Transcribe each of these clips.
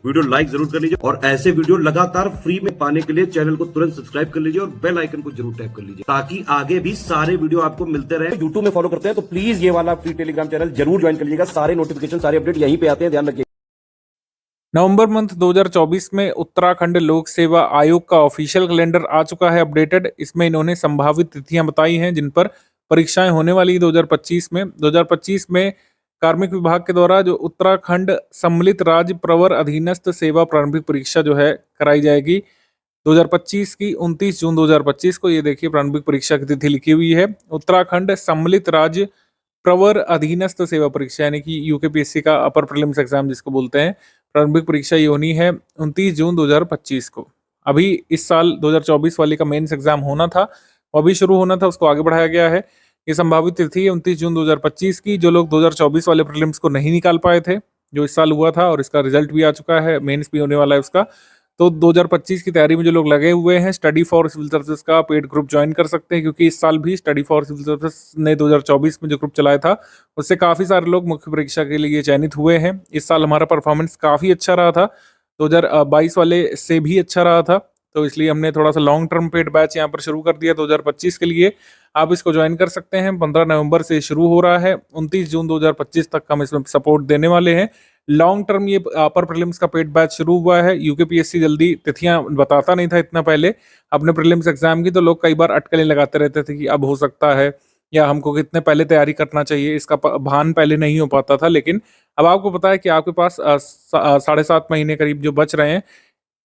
Video like जरूर कर लीजिए और ऐसे वीडियो लगातार फ्री में पाने के लिए चैनल को तुरंत सब्सक्राइब कर लीजिए और बेल आइकन को जरूर टैप कर लीजिए ताकि आगे भी सारे वीडियो आपको मिलते रहे। यूट्यूब में फॉलो करते हैं तो प्लीज ये वाला फ्री टेलीग्राम चैनल जरूर ज्वाइन कर लीजिएगा। सारे नोटिफिकेशन सारे अपडेट यहीं पे आते हैं, ध्यान रखिए। नवंबर मंथ 2024 में उत्तराखंड लोक सेवा आयोग का ऑफिशियल कैलेंडर आ चुका है अपडेटेड। इसमें इन्होंने संभावित तिथियां बताई हैं जिन पर परीक्षाएं होने वाली 2025 में। 2025 में कार्मिक विभाग के द्वारा जो उत्तराखंड सम्मिलित राज्य प्रवर अधीनस्थ सेवा प्रारंभिक परीक्षा जो है कराई जाएगी 2025 की 29 जून 2025 को। ये देखिए प्रारंभिक परीक्षा की तिथि लिखी हुई है, उत्तराखंड सम्मिलित राज्य प्रवर अधीनस्थ सेवा परीक्षा यानी कि यूकेपीएससी का अपर प्रीलिम्स एग्जाम जिसको बोलते हैं। प्रारंभिक परीक्षा ये होनी है 29 जून 2025 को। अभी इस साल 2024 वाली का मेंस एग्जाम होना था, वो अभी शुरू होना था, उसको आगे बढ़ाया गया है। ये संभावित तिथि है 29 जून 2025 की। जो लोग 2024 वाले प्रीलिम्स को नहीं निकाल पाए थे, जो इस साल हुआ था और इसका रिजल्ट भी आ चुका है, मेंस भी होने वाला है उसका, तो 2025 की तैयारी में जो लोग लगे हुए हैं स्टडी फॉर सिविल सर्विसेज का पेड ग्रुप ज्वाइन कर सकते हैं, क्योंकि इस साल भी स्टडी फॉर सिविल सर्विसेज ने 2024 में जो ग्रुप चलाया था उससे काफ़ी सारे लोग मुख्य परीक्षा के लिए चयनित हुए हैं। इस साल हमारा परफॉर्मेंस काफ़ी अच्छा रहा था, 2022 वाले से भी अच्छा रहा था, तो इसलिए हमने थोड़ा सा लॉन्ग टर्म पेड बैच यहाँ पर शुरू कर दिया 2025 के लिए। आप इसको ज्वाइन कर सकते हैं। 15 नवंबर से शुरू हो रहा है, 29 जून 2025 तक हम इसमें सपोर्ट देने वाले हैं। लॉन्ग टर्म ये अपर प्रीलिम्स का पेड बैच शुरू हुआ है। यूकेपीएससी जल्दी तिथियां बताता नहीं था इतना पहले अपने प्रीलिम्स एग्जाम की, तो लोग कई बार अटकलें लगाते रहते थे कि अब हो सकता है या हमको कितने पहले तैयारी करना चाहिए, इसका भान पहले नहीं हो पाता था। लेकिन अब आपको पता है कि आपके पास 7.5 महीने करीब जो बच रहे हैं,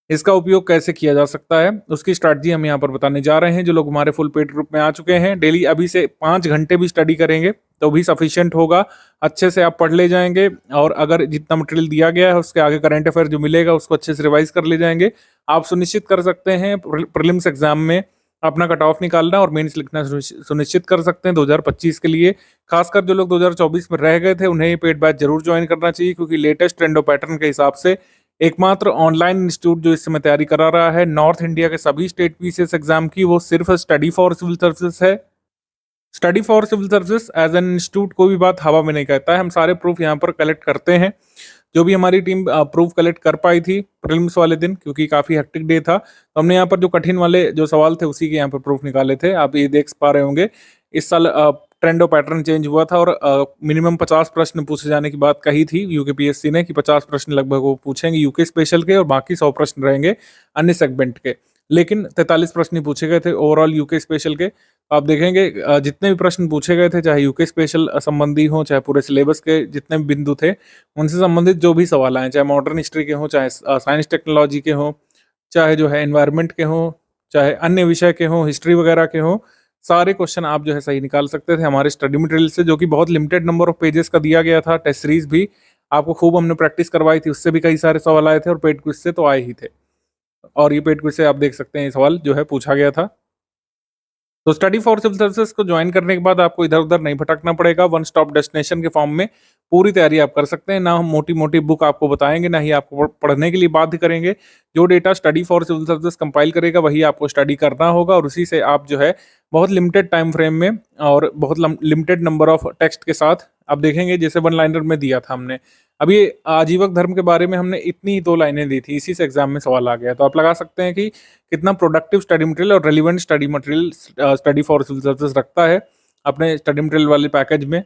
इसका उपयोग कैसे किया जा सकता है, उसकी स्ट्रैटेजी हम यहाँ पर बताने जा रहे हैं। जो लोग हमारे फुल पेड ग्रुप में आ चुके हैं, डेली अभी से 5 घंटे भी स्टडी करेंगे तो भी सफिशिएंट होगा। अच्छे से आप पढ़ ले जाएंगे और अगर जितना मटेरियल दिया गया है उसके आगे करंट अफेयर जो मिलेगा उसको अच्छे से रिवाइज कर ले जाएंगे। आप सुनिश्चित कर सकते हैं प्रीलिम्स एग्जाम में अपना कट ऑफ निकालना और मेंस लिखना सुनिश्चित कर सकते हैं 2025 के लिए। खासकर जो लोग 2024 में रह गए थे उन्हें ये पेड बैच जरूर ज्वाइन करना चाहिए, क्योंकि लेटेस्ट ट्रेंड और पैटर्न के हिसाब से एकमात्र ऑनलाइन इंस्टीट्यूट जो इस समय तैयारी करा रहा है नॉर्थ इंडिया के सभी स्टेट पीसीएस एग्जाम की, वो सिर्फ स्टडी फॉर सिविल सर्विसेज है। Study for civil services as an institute कोई भी बात हवा में नहीं कहता है। हम सारे प्रूफ यहाँ पर कलेक्ट करते हैं। जो भी हमारी टीम प्रूफ कलेक्ट कर पाई थी प्रीलिम्स वाले दिन, क्योंकि काफ़ी हेक्टिक डे था, तो हमने यहाँ पर जो कठिन वाले जो सवाल थे उसी के यहाँ पर प्रूफ निकाले थे। आप ये देख पा रहे होंगे इस साल ट्रेंड और पैटर्न चेंज हुआ था और मिनिमम 50 प्रश्न पूछे जाने की बात कही थी यूकेपीएससी ने कि 50 प्रश्न लगभग वो पूछेंगे यूके स्पेशल के और बाकी 100 प्रश्न रहेंगे अन्य सेगमेंट के। लेकिन 43 प्रश्न ही पूछे गए थे ओवरऑल यूके स्पेशल के। आप देखेंगे जितने भी प्रश्न पूछे गए थे, चाहे यूके स्पेशल संबंधी हो, चाहे पूरे सिलेबस के जितने भी बिंदु थे उनसे संबंधित जो भी सवाल आए, चाहे मॉडर्न हिस्ट्री के हों, चाहे साइंस टेक्नोलॉजी के हों, चाहे जो है एनवायरनमेंट के हों, चाहे अन्य विषय के हों, हिस्ट्री वगैरह के हों, सारे क्वेश्चन आप जो है सही निकाल सकते थे हमारे स्टडी मटेरियल से, जो कि बहुत लिमिटेड नंबर ऑफ पेजेस का दिया गया था। टेस्ट सीरीज भी आपको खूब हमने प्रैक्टिस करवाई थी, उससे भी कई सारे सवाल आए थे और पेड क्विज से तो आए ही थे। और ये पेड क्विज से आप देख सकते हैं ये सवाल जो है पूछा गया था। तो स्टडी फॉर सिविल सर्विसेज को ज्वाइन करने के बाद आपको इधर उधर नहीं भटकना पड़ेगा। वन स्टॉप डेस्टिनेशन के फॉर्म में पूरी तैयारी आप कर सकते हैं। ना हम मोटी मोटी बुक आपको बताएंगे, ना ही आपको पढ़ने के लिए बाध्य करेंगे। जो data study for civil services compile करेगा वही आपको स्टडी करना होगा और उसी से आप जो है बहुत लिमिटेड टाइम फ्रेम में और बहुत लिमिटेड नंबर ऑफ टेक्स्ट के साथ आप देखेंगे, जैसे वन लाइनर में दिया था हमने। अभी आजीवक धर्म के बारे में हमने इतनी ही 2 लाइनें दी थी, इसी से एग्जाम में सवाल आ गया। तो आप लगा सकते हैं कि कितना प्रोडक्टिव स्टडी मटेरियल और relevant study material study for civil services रखता है अपने स्टडी मटेरियल वाले पैकेज में।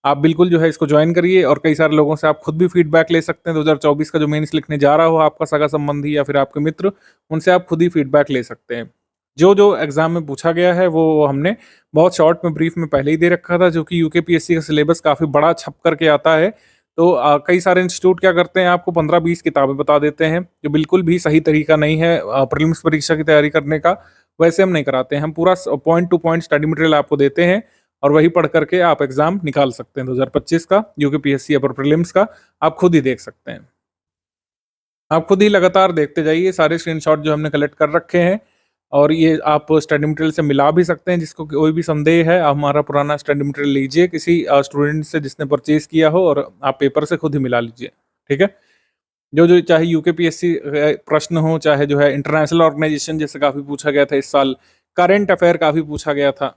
आप बिल्कुल जो है इसको ज्वाइन करिए और कई सारे लोगों से आप खुद भी फीडबैक ले सकते हैं। 2024 का जो मेंस लिखने जा रहा हो आपका सगा संबंधी या फिर आपके मित्र, उनसे आप खुद ही फीडबैक ले सकते हैं। जो जो एग्जाम में पूछा गया है वो हमने बहुत शॉर्ट में ब्रीफ में पहले ही दे रखा था, जो कि यूकेपीएससी का सिलेबस काफ़ी बड़ा छप करके आता है। तो कई सारे इंस्टीट्यूट क्या करते हैं, आपको 15-20 किताबें बता देते हैं, जो बिल्कुल भी सही तरीका नहीं है प्रीलिम्स परीक्षा की तैयारी करने का। वैसे हम नहीं कराते हैं, हम पूरा point two point study material आपको देते हैं और वही पढ़ करके आप एग्जाम निकाल सकते हैं 2025 का यूकेपीएससी अपर प्रीलिम्स का। आप खुद ही देख सकते हैं, आप खुद ही लगातार देखते जाइए। सारे स्क्रीनशॉट जो हमने कलेक्ट कर रखे हैं और ये आप स्टडी मटेरियल से मिला भी सकते हैं। जिसको कोई भी संदेह है, आप हमारा पुराना स्टडी मटेरियल लीजिए किसी स्टूडेंट से जिसने परचेज किया हो और आप पेपर से खुद ही मिला लीजिए, ठीक है। जो जो चाहे यूकेपीएससी प्रश्न हो, चाहे जो है इंटरनेशनल ऑर्गेनाइजेशन जैसे काफ़ी पूछा गया था इस साल, करंट अफेयर काफ़ी पूछा गया था,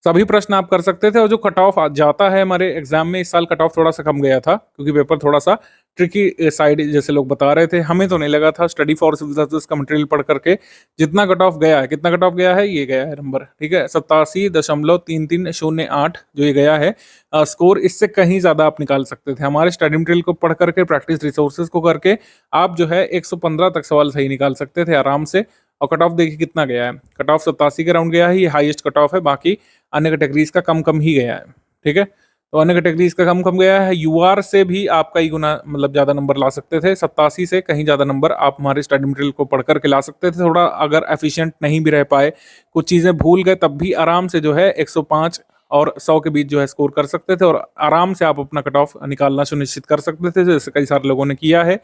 सभी प्रश्न आप कर सकते थे। और जो कट ऑफ जाता है हमारे एग्जाम में, इस साल कट ऑफ थोड़ा सा कम गया था क्योंकि पेपर थोड़ा सा ट्रिकी साइड जैसे लोग बता रहे थे, हमें तो नहीं लगा था। स्टडी फॉर सिविल सर्विसेज का मटेरियल पढ़ करके जितना कट ऑफ गया है, कितना कट ऑफ गया है, ये गया है नंबर, ठीक है, 87.3308 जो ये गया है स्कोर। इससे कहीं ज्यादा आप निकाल सकते थे। हमारे स्टडी मटेरियल को पढ़ करके, प्रैक्टिस रिसोर्सेज को करके आप जो है 115 तक सवाल सही निकाल सकते थे आराम से। और कट ऑफ देखिए कितना गया है, कट ऑफ 87 के राउंड गया है, ये हाईएस्ट कट ऑफ है। बाकी अन्य कैटेगरीज का कम कम ही गया है, ठीक है। तो अन्य कैटेगरीज का कम कम गया है। यूआर से भी आप कई गुना मतलब ज्यादा नंबर ला सकते थे, 87 से कहीं ज्यादा नंबर आप हमारे स्टडी मटेरियल को पढ़ करके ला सकते थे। थोड़ा अगर एफिशिएंट नहीं भी रह पाए, कुछ चीजें भूल गए, तब भी आराम से जो है 105 और 100 के बीच जो है स्कोर कर सकते थे, और आराम से आप अपना कट ऑफ निकालना सुनिश्चित कर सकते थे, जैसे कई सारे लोगों ने किया है,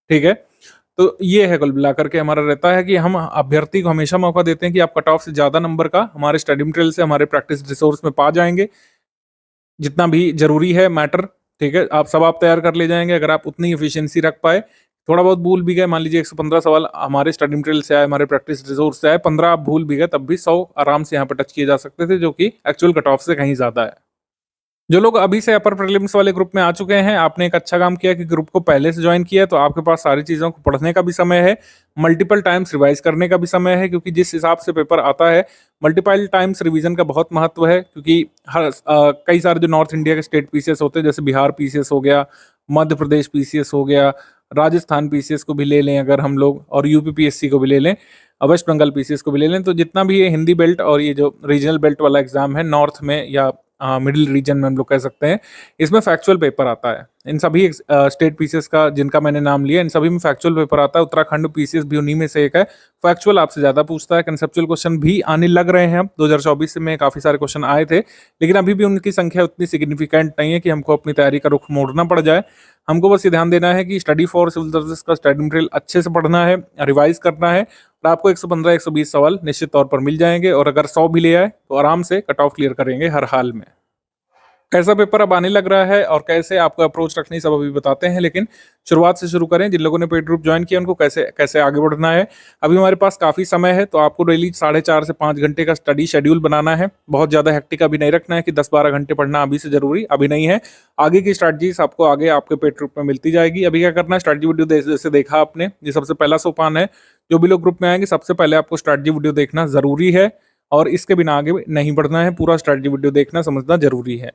ठीक है। तो ये है कुल मिलाकर के हमारा रहता है कि हम अभ्यर्थी को हमेशा मौका देते हैं कि आप कट ऑफ से ज्यादा नंबर का हमारे स्टडी मटेरियल से, हमारे प्रैक्टिस रिसोर्स में पा जाएंगे। जितना भी जरूरी है मैटर, ठीक है, आप सब आप तैयार कर ले जाएंगे अगर आप उतनी एफिशिएंसी रख पाए। थोड़ा बहुत भूल भी गए, मान लीजिए 115 सवाल हमारे स्टडी मटेरियल से आए, हमारे प्रैक्टिस रिसोर्स से आए, 15 आप भूल भी गए, तब भी 100 आराम से यहाँ पर टच किए जा सकते थे, जो कि एक्चुअल कट ऑफ से कहीं ज्यादा है। जो लोग अभी से अपर प्रीलिम्स वाले ग्रुप में आ चुके हैं, आपने एक अच्छा काम किया कि ग्रुप को पहले से ज्वाइन किया, तो आपके पास सारी चीज़ों को पढ़ने का भी समय है, मल्टीपल टाइम्स रिवाइज करने का भी समय है, क्योंकि जिस हिसाब से पेपर आता है मल्टीपल टाइम्स रिवीजन का बहुत महत्व है। क्योंकि कई सारे जो नॉर्थ इंडिया के स्टेट पीसीएस होते हैं, जैसे बिहार पीसीएस हो गया, मध्य प्रदेश पीसीएस हो गया, राजस्थान पीसीएस को भी ले लें अगर हम लोग, और यूपी पीएससी को भी ले लें, वेस्ट बंगाल पीसीएस को भी ले लें, तो जितना भी ये हिंदी बेल्ट और ये जो रीजनल बेल्ट वाला एग्जाम है नॉर्थ में या मिडिल रीजन में हम लोग कह सकते हैं, इसमें फैक्चुअल पेपर आता है। इन सभी स्टेट पीसीएस का जिनका मैंने नाम लिया, इन सभी में फैक्चुअल पेपर आता है। उत्तराखंड पीसीएस भी उन्हीं में से एक है। फैक्चुअल आपसे ज्यादा पूछता है, कंसेप्चुअल क्वेश्चन भी आने लग रहे हैं अब। 2024 में काफी सारे क्वेश्चन आए थे, लेकिन अभी भी उनकी संख्या उतनी सिग्निफिकेंट नहीं है कि हमको अपनी तैयारी का रुख मोड़ना पड़ जाए। हमको बस ये ध्यान देना है कि स्टडी फॉर सिविल सर्विसेज का स्टडी मटेरियल अच्छे से पढ़ना है, रिवाइज करना है, और आपको 115-120 सवाल निश्चित तौर पर मिल जाएंगे। और अगर 100 भी ले आए तो आराम से कट ऑफ क्लियर करेंगे हर हाल में। कैसा पेपर अब आने लग रहा है और कैसे आपको अप्रोच रखनी, सब अभी बताते हैं, लेकिन शुरुआत से शुरू करें। जिन लोगों ने पेड ग्रुप ज्वाइन किया उनको कैसे कैसे आगे बढ़ना है। अभी हमारे पास काफ़ी समय है, तो आपको डेली 4.5 से 5 घंटे का स्टडी शेड्यूल बनाना है। बहुत ज़्यादा हेक्टिक अभी नहीं रखना है कि 10-12 घंटे पढ़ना अभी से जरूरी अभी नहीं है। आगे की स्ट्रैटेजीज आपको आगे आपके पेड ग्रुप में मिलती जाएगी। अभी क्या करना है, स्ट्रैटेजी वीडियो जैसे देखा आपने, ये सबसे पहला सोपान है। जो भी लोग ग्रुप में आएंगे सबसे पहले आपको स्ट्रैटेजी वीडियो देखना जरूरी है, और इसके बिना आगे नहीं बढ़ना है। पूरा स्ट्रैटेजी वीडियो देखना समझना जरूरी है।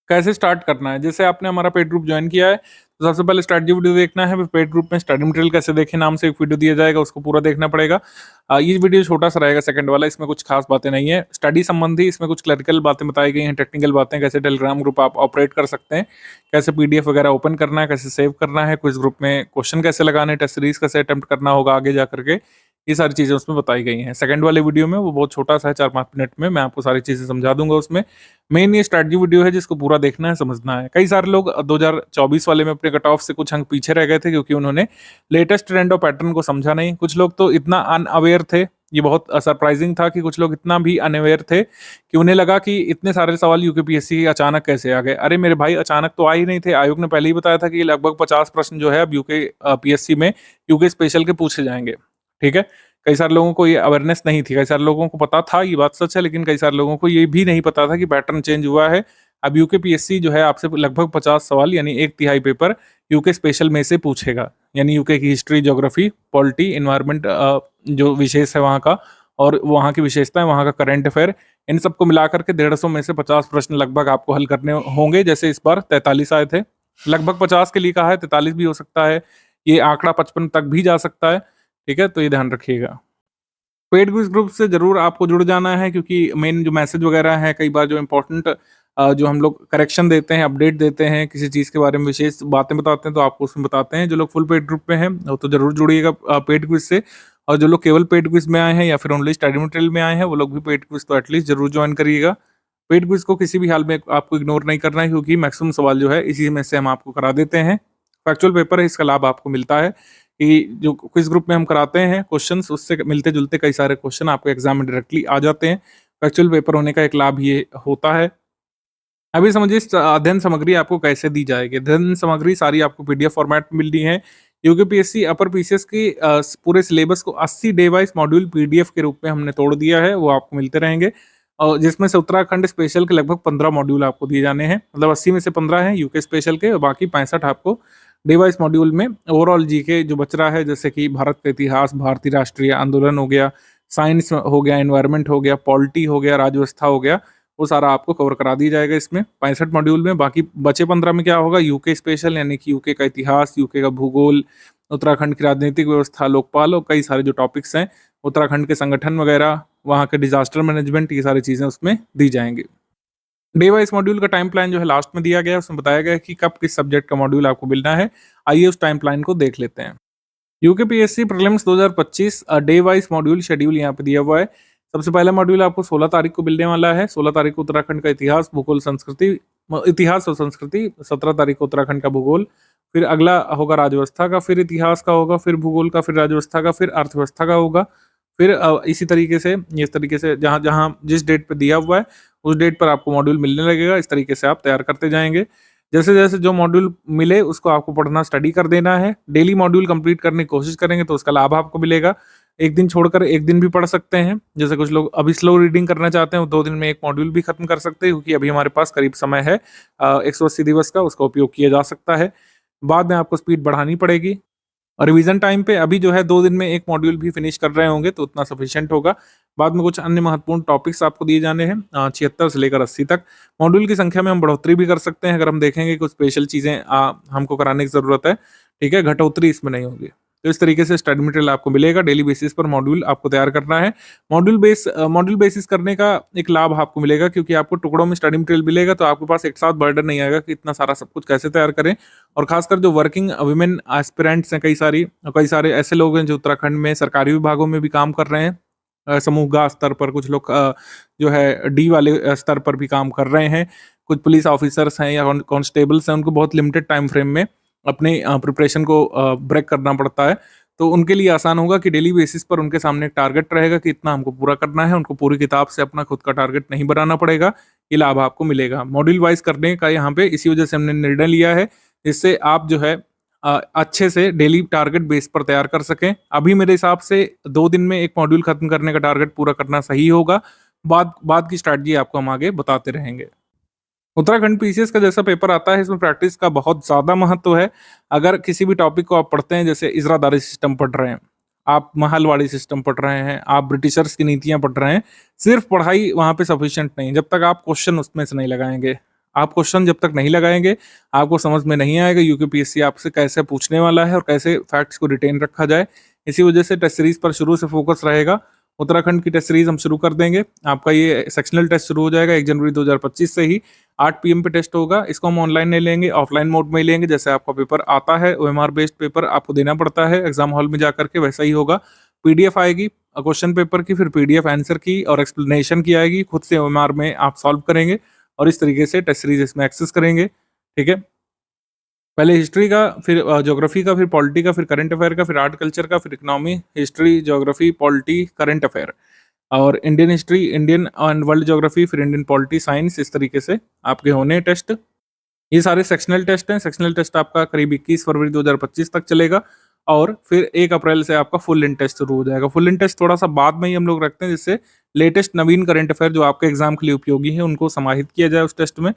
कैसे स्टार्ट करना है, जैसे आपने हमारा पेड ग्रुप ज्वाइन किया है तो सबसे पहले स्ट्रैटेजी वीडियो देखना है। फिर पेड ग्रुप में स्टडी मटेरियल कैसे देखें नाम से एक वीडियो दिया जाएगा, उसको पूरा देखना पड़ेगा। ये वीडियो छोटा सा रहेगा, सेकंड वाला, इसमें कुछ खास बातें नहीं है स्टडी संबंधी। इसमें कुछ क्लरिकल बातें बताई गई हैं, टेक्निकल बातें, कैसे टेलीग्राम ग्रुप आप ऑपरेट कर सकते हैं, कैसे पीडीएफ वगैरह ओपन करना है, कैसे सेव करना है, क्विज ग्रुप में क्वेश्चन कैसे लगाने, टेस्ट सीरीज कैसे अटेम्प्ट करना होगा आगे जा करके, ये सारी चीज़ें उसमें बताई गई हैं। सेकंड वाले वीडियो में वो बहुत छोटा सा है, 4-5 मिनट में मैं आपको सारी चीज़ें समझा दूंगा। उसमें मेन ये स्ट्रैटेजी वीडियो है जिसको पूरा देखना है, समझना है। कई सारे लोग 2024 वाले में अपने कट ऑफ से कुछ अंक पीछे रह गए थे, क्योंकि उन्होंने लेटेस्ट ट्रेंड और पैटर्न को समझा नहीं। कुछ लोग तो इतना अनअवेयर थे, ये बहुत सरप्राइजिंग था कि कुछ लोग इतना भी अनअवेयर थे कि उन्हें लगा कि इतने सारे सवाल यूकेपीएससी अचानक कैसे आ गए। अरे मेरे भाई, अचानक तो आ ही नहीं थे। आयोग ने पहले ही बताया था कि लगभग 50 प्रश्न जो है अब यूकेपीएससी में यूके स्पेशल के पूछे जाएंगे, ठीक है। कई सारे लोगों को ये अवेयरनेस नहीं थी, कई सारे लोगों को पता था, ये बात सच है, लेकिन कई सारे लोगों को ये भी नहीं पता था कि पैटर्न चेंज हुआ है। अब यूकेपीएससी जो है आपसे लगभग 50 सवाल यानी 1/3 पेपर यूके स्पेशल में से पूछेगा, यानी यूके की हिस्ट्री, ज्योग्राफी, पॉलिटी, इन्वायरमेंट जो विशेष है वहाँ का, और वहाँ की विशेषताएं, वहाँ का करंट अफेयर, इन सबको मिलाकर के 150 में से 50 प्रश्न लगभग आपको हल करने होंगे। जैसे इस बार 43 आए थे, लगभग 50 के लिए कहा है, 43 भी हो सकता है, ये आंकड़ा 55 तक भी जा सकता है, ठीक है। तो ये ध्यान रखिएगा। पेड क्विज ग्रुप से जरूर आपको जुड़ जाना है, क्योंकि मेन जो मैसेज वगैरह है, कई बार जो इंपॉर्टेंट जो हम लोग करेक्शन देते हैं, अपडेट देते हैं, किसी चीज़ के बारे में विशेष बातें बताते हैं, तो आपको उसमें बताते हैं। जो लोग फुल पेड ग्रुप में हैं वो तो जरूर जुड़िएगा पेड क्विज से, और जो लोग केवल पेड क्विज में आए हैं या फिर ओनली स्टडी मटेरियल में आए हैं वो लोग भी पेड क्विज तो एटलीस्ट जरूर ज्वाइन करिएगा। पेड क्विज को किसी भी हाल में आपको इग्नोर नहीं करना है, क्योंकि मैक्सिमम सवाल जो है इसी में से हम आपको करा देते हैं। फैक्चुअल पेपर है, इसका लाभ आपको मिलता है कि जो क्विज ग्रुप में हम कराते हैं क्वेश्चंस, उससे मिलते जुलते कई सारे क्वेश्चन आपके एग्जाम में डायरेक्टली आ जाते हैं। फैक्चुअल पेपर होने का एक लाभ ये होता है। अभी समझिए अध्ययन सामग्री आपको कैसे दी जाएगी। अध्ययन सामग्री सारी आपको पीडीएफ फॉर्मेट में मिल रही है। यूकेपीएससी अपर पीसीएस की पूरे सिलेबस को 80 डे वाइज मॉड्यूल पीडीएफ के रूप में हमने तोड़ दिया है, वो आपको मिलते रहेंगे। और जिसमें से उत्तराखंड स्पेशल के लगभग 15 मॉड्यूल आपको दिए जाने हैं, मतलब 80 में से 15 हैं यूके स्पेशल के, और बाकी 65 आपको डे वाइज मॉड्यूल में ओवरऑल जीके जो बच रहा है, जैसे कि भारत का इतिहास, भारतीय राष्ट्रीय आंदोलन हो गया, साइंस हो गया, एनवायरनमेंट हो गया, पॉलिटी हो गया, राज्य व्यवस्था हो गया, वो सारा आपको कवर करा दिया जाएगा इसमें 65 मॉड्यूल में। बाकी बचे 15 में क्या होगा, यूके स्पेशल, यानी कि यूके का इतिहास, यूके का भूगोल, उत्तराखंड की राजनीतिक व्यवस्था, लोकपाल और कई सारे जो टॉपिक्स हैं, उत्तराखंड के संगठन वगैरह, वहाँ के डिजास्टर मैनेजमेंट, ये सारी चीज़ें उसमें दी जाएंगी। डे वाइज मॉड्यूल का टाइम प्लान जो है लास्ट में दिया गया है, उसमें बताया गया है कि कब किस सब्जेक्ट का मॉड्यूल आपको मिलना है। आइए उस टाइम प्लान को देख लेते हैं। UKPSC prelims 2025 day wise module schedule यहाँ पे दिया हुआ है। सबसे पहला मॉड्यूल आपको 16 तारीख को मिलने वाला है। 16 तारीख को उत्तराखंड का इतिहास, भूगोल, संस्कृति, इतिहास और संस्कृति। 17 तारीख को उत्तराखंड का भूगोल। फिर अगला होगा राजव्यवस्था का, फिर इतिहास का होगा, फिर भूगोल का, फिर राजव्यवस्था का, फिर अर्थव्यवस्था का होगा। फिर इसी तरीके से, इस तरीके से जहाँ जहाँ जिस डेट पे दिया हुआ है उस डेट पर आपको मॉड्यूल मिलने लगेगा। इस तरीके से आप तैयार करते जाएंगे। जैसे जैसे जो मॉड्यूल मिले उसको आपको पढ़ना, स्टडी कर देना है। डेली मॉड्यूल कंप्लीट करने की कोशिश करेंगे तो उसका लाभ आपको मिलेगा। एक दिन छोड़कर एक दिन भी पढ़ सकते हैं। जैसे कुछ लोग अभी स्लो रीडिंग करना चाहते हैं, 2 दिन में एक मॉड्यूल भी खत्म कर सकते हैं, क्योंकि अभी हमारे पास करीब समय है 180 दिवस का, उसका उपयोग किया जा सकता है। बाद में आपको स्पीड बढ़ानी पड़ेगी। और रिवीजन टाइम पे अभी जो है 2 दिन में एक मॉड्यूल भी फिनिश कर रहे होंगे तो उतना सफिशिएंट होगा। बाद में कुछ अन्य महत्वपूर्ण टॉपिक्स आपको दिए जाने हैं 76 से लेकर 80 तक। मॉड्यूल की संख्या में हम बढ़ोतरी भी कर सकते हैं, अगर हम देखेंगे कुछ स्पेशल चीज़ें हमको कराने की ज़रूरत है, ठीक है, घटोतरी इसमें नहीं होगी। तो इस तरीके से स्टडी मटेरियल आपको मिलेगा। डेली बेसिस पर मॉड्यूल आपको तैयार करना है। मॉड्यूल बेसिस करने का एक लाभ आपको मिलेगा, क्योंकि आपको टुकड़ों में स्टडी मटेरियल मिलेगा, तो आपके पास एक साथ बर्डन नहीं आएगा कि इतना सारा सब कुछ कैसे तैयार करें। और खासकर जो वर्किंग वुमेन एस्पिरेंट्स हैं, कई सारे ऐसे लोग हैं जो उत्तराखंड में सरकारी विभागों में भी काम कर रहे हैं, समूहगा स्तर पर, कुछ लोग जो है डी वाले स्तर पर भी काम कर रहे हैं, कुछ पुलिस ऑफिसर्स हैं या कॉन्स्टेबल्स हैं, उनको बहुत लिमिटेड टाइम फ्रेम में अपने प्रिपरेशन को ब्रेक करना पड़ता है। तो उनके लिए आसान होगा कि डेली बेसिस पर उनके सामने एक टारगेट रहेगा कि इतना हमको पूरा करना है। उनको पूरी किताब से अपना खुद का टारगेट नहीं बनाना पड़ेगा। ये लाभ आपको मिलेगा मॉड्यूल वाइज करने का। यहाँ पे इसी वजह से हमने निर्णय लिया है, जिससे आप जो है अच्छे से डेली टारगेट बेस पर तैयार कर सकें। अभी मेरे हिसाब से 2 दिन में एक मॉड्यूल खत्म करने का टारगेट पूरा करना सही होगा। बाद की स्ट्रैटेजी आपको हम आगे बताते रहेंगे। उत्तराखंड पीसीएस का जैसा पेपर आता है, इसमें प्रैक्टिस का बहुत ज़्यादा महत्व है। अगर किसी भी टॉपिक को आप पढ़ते हैं, जैसे इजरादारी सिस्टम पढ़ रहे हैं, आप महलवाड़ी सिस्टम पढ़ रहे हैं, आप ब्रिटिशर्स की नीतियां पढ़ रहे हैं, सिर्फ पढ़ाई वहाँ पे सफिशिएंट नहीं, जब तक आप क्वेश्चन उसमें से नहीं लगाएंगे। आप क्वेश्चन जब तक नहीं लगाएंगे, आपको समझ में नहीं आएगा यूकेपीएससी आपसे कैसे पूछने वाला है और कैसे फैक्ट्स को रिटेन रखा जाए। इसी वजह से टेस्ट सीरीज पर शुरू से फोकस रहेगा। उत्तराखंड की टेस्ट सीरीज हम शुरू कर देंगे। आपका ये सेक्शनल टेस्ट शुरू हो जाएगा 1 जनवरी 2025 से ही। 8 पीएम पे टेस्ट होगा। इसको हम ऑनलाइन नहीं लेंगे, ऑफलाइन मोड में ही लेंगे। जैसे आपका पेपर आता है, ओएमआर बेस्ड पेपर आपको देना पड़ता है एग्जाम हॉल में जाकर के, वैसा ही होगा। पीडीएफ आएगी क्वेश्चन पेपर की, फिर पीडीएफ आंसर की और एक्सप्लेनेशन की आएगी। खुद से ओएमआर में आप सॉल्व करेंगे और इस तरीके से टेस्ट सीरीज इसमें एक्सेस करेंगे। ठीक है, पहले हिस्ट्री का, फिर ज्योग्राफी का, फिर पॉलिटी का, फिर करंट अफेयर का, फिर आर्ट कल्चर का, फिर economy, history, geography, polity, current affair और Indian history, Indian and world geography, फिर इंडियन पॉलिटी, साइंस। इस तरीके से आपके होने टेस्ट। ये सारे सेक्शनल टेस्ट हैं। सेक्शनल टेस्ट आपका करीब 21 फरवरी 2025 तक चलेगा और फिर 1 अप्रैल से आपका फुल इन टेस्ट शुरू हो जाएगा। फुल इन टेस्ट थोड़ा सा बाद में ही हम लोग रखते हैं, जिससे लेटेस्ट नवीन करंट अफेयर जो आपके एग्जाम के लिए उपयोगी है उनको समाहित किया जाए उस टेस्ट में।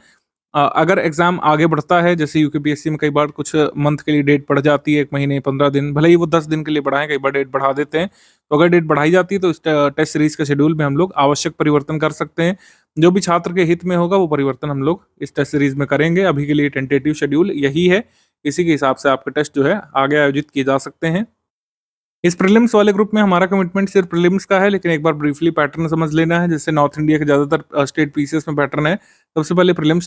अगर एग्जाम आगे बढ़ता है, जैसे यूकेपीएससी में कई बार कुछ मंथ के लिए डेट बढ़ जाती है, 1 महीने 15 दिन, भले ही वो 10 दिन के लिए बढ़ाएं, कई बार डेट बढ़ा देते हैं। तो अगर डेट बढ़ाई जाती है तो इस टेस्ट सीरीज के शेड्यूल में हम लोग आवश्यक परिवर्तन कर सकते हैं। जो भी छात्र के हित में होगा वो परिवर्तन हम लोग इस टेस्ट सीरीज में करेंगे। अभी के लिए टेंटेटिव शेड्यूल यही है। इसी के हिसाब से आपके टेस्ट जो है आगे आयोजित किए जा सकते हैं। इस प्रीलिम्स वाले ग्रुप में हमारा कमिटमेंट सिर्फ प्रीलिम्स का है, लेकिन एक बार ब्रीफली पैटर्न समझ लेना है। जैसे नॉर्थ इंडिया के ज़्यादातर स्टेट पीसीएस में पैटर्न है। सबसे पहले प्रीलिम्स